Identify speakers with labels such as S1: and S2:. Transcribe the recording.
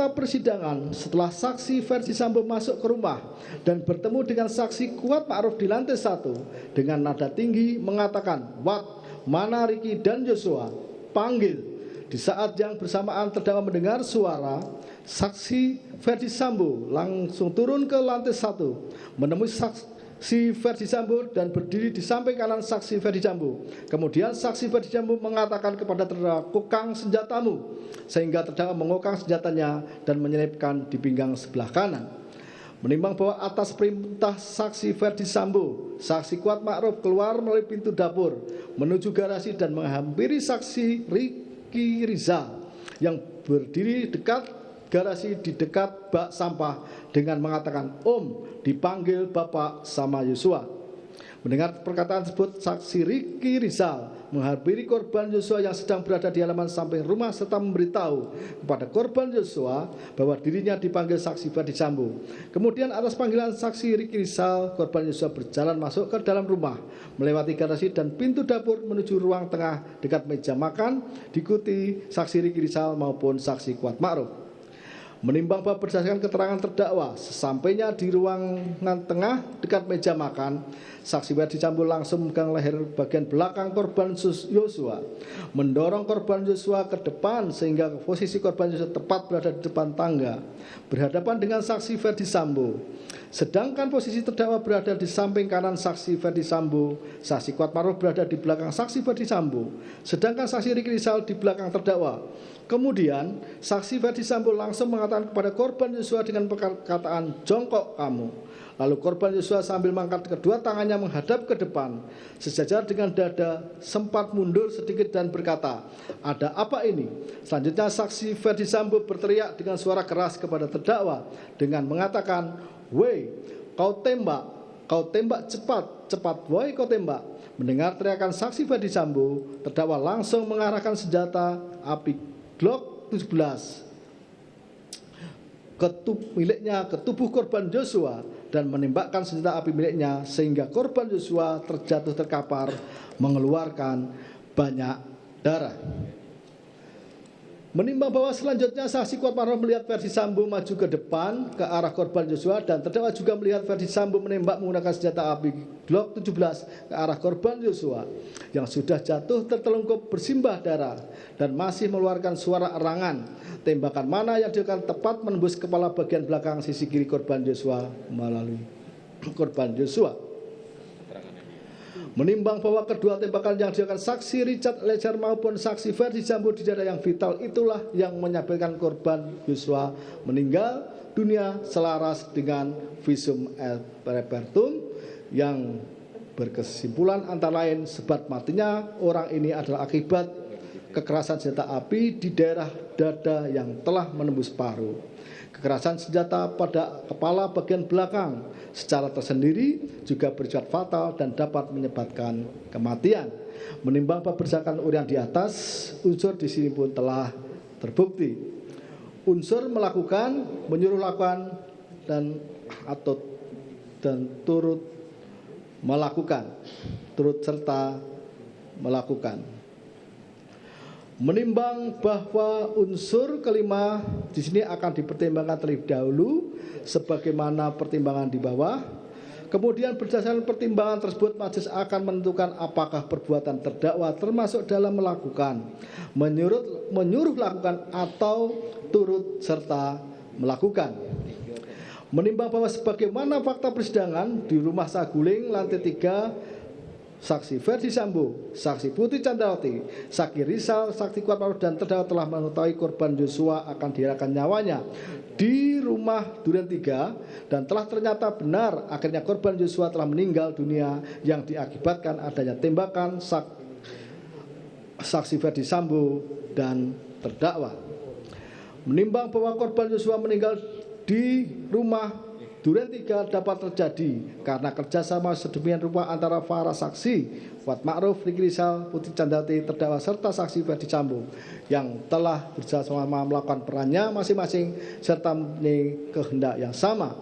S1: fakta persidangan setelah saksi Verdi Sambo masuk ke rumah dan bertemu dengan saksi Kuat Ma'ruf di lantai 1 dengan nada tinggi mengatakan, "Wat, mana Ricky dan Joshua? Panggil." Di saat yang bersamaan terdakwa mendengar suara, saksi Verdi Sambo langsung turun ke lantai 1 menemui saksi Verdi Sambo dan berdiri di samping kanan saksi Verdi Sambo. Kemudian saksi Verdi Sambo mengatakan kepada terdakwa, "Kokang senjatamu," sehingga terdakwa mengokang senjatanya dan menyelipkan di pinggang sebelah kanan. Menimbang bahwa atas perintah saksi Verdi Sambo, saksi Kuat Ma'ruf keluar melalui pintu dapur menuju garasi dan menghampiri saksi Ricky Rizal yang berdiri dekat garasi di dekat bak sampah dengan mengatakan, "Om, dipanggil Bapak sama Yosua." Mendengar perkataan tersebut, saksi Ricky Rizal menghampiri korban Yosua yang sedang berada di halaman samping rumah serta memberitahu kepada korban Yosua bahwa dirinya dipanggil saksi Verdi Sambo. Kemudian atas panggilan saksi Ricky Rizal, korban Yosua berjalan masuk ke dalam rumah, melewati garasi dan pintu dapur menuju ruang tengah dekat meja makan, diikuti saksi Ricky Rizal maupun saksi Kuat Ma'ruf. Menimbang bahwa berdasarkan keterangan terdakwa, sesampainya di ruangan tengah dekat meja makan, saksi Verdi Sambo langsung memegang leher bagian belakang korban Yosua, mendorong korban Yosua ke depan sehingga posisi korban Yosua tepat berada di depan tangga, berhadapan dengan saksi Verdi Sambo. Sedangkan posisi terdakwa berada di samping kanan saksi Verdi Sambo, saksi Kuat Ma'ruf berada di belakang saksi Verdi Sambo, sedangkan saksi Ricky Rizal di belakang terdakwa. Kemudian saksi Verdi Sambo langsung mengatakan kepada korban Yosua dengan perkataan, "Jongkok kamu." Lalu korban Yosua sambil mengangkat kedua tangannya menghadap ke depan, sejajar dengan dada, sempat mundur sedikit dan berkata, "Ada apa ini?" Selanjutnya saksi Verdi Sambo berteriak dengan suara keras kepada terdakwa dengan mengatakan, "Woi, kau tembak cepat, cepat, woi kau tembak." Mendengar teriakan saksi Verdi Sambo, terdakwa langsung mengarahkan senjata api Glock 17 miliknya ke tubuh korban Joshua dan menembakkan senjata api miliknya sehingga korban Joshua terjatuh terkapar mengeluarkan banyak darah. Menimbang bahwa selanjutnya saksi Kuat Ma'ruf melihat Verdi Sambo maju ke depan ke arah korban Joshua dan terdakwa juga melihat Verdi Sambo menembak menggunakan senjata api Glock 17 ke arah korban Joshua yang sudah jatuh tertelungkup bersimbah darah dan masih mengeluarkan suara erangan. Tembakan mana yang dilakukan tepat menembus kepala bagian belakang sisi kiri korban Joshua melalui korban Joshua. Menimbang bahwa kedua tembakan yang dilakukan saksi Richard Eliezer maupun saksi Verdi Sambo di dada yang vital itulah yang menyebabkan korban Joshua meninggal dunia selaras dengan visum et repertum yang berkesimpulan antara lain sebab matinya orang ini adalah akibat kekerasan senjata api di daerah dada yang telah menembus paru. Kekerasan senjata pada kepala bagian belakang secara tersendiri juga bersifat fatal dan dapat menyebabkan kematian. Menimbang berdasarkan uraian di atas, unsur di sini pun telah terbukti. Unsur melakukan, menyuruh lakukan dan turut melakukan, turut serta melakukan. Menimbang bahwa unsur kelima di sini akan dipertimbangkan terlebih dahulu sebagaimana pertimbangan di bawah. Kemudian berdasarkan pertimbangan tersebut majelis akan menentukan apakah perbuatan terdakwa termasuk dalam melakukan, menyuruh lakukan atau turut serta melakukan. Menimbang bahwa sebagaimana fakta persidangan di rumah saguling lantai 3, saksi Verdi Sambo, saksi Putri Candrawati, saksi Rizal, saksi Kuat Ma'ruf dan terdakwa telah mengetahui korban Joshua akan dihilangkan nyawanya di rumah Duren 3 dan telah ternyata benar akhirnya korban Joshua telah meninggal dunia yang diakibatkan adanya tembakan saksi Verdi Sambo dan terdakwa. Menimbang bahwa korban Joshua meninggal di rumah Duren 3 dapat terjadi karena kerjasama sedemikian rupa antara para saksi Kuat Ma'ruf, Ricky Rizal, Putri Candrawati, terdakwa serta saksi Verdi Sambo yang telah bersama-sama melakukan perannya masing-masing serta mempunyai kehendak yang sama.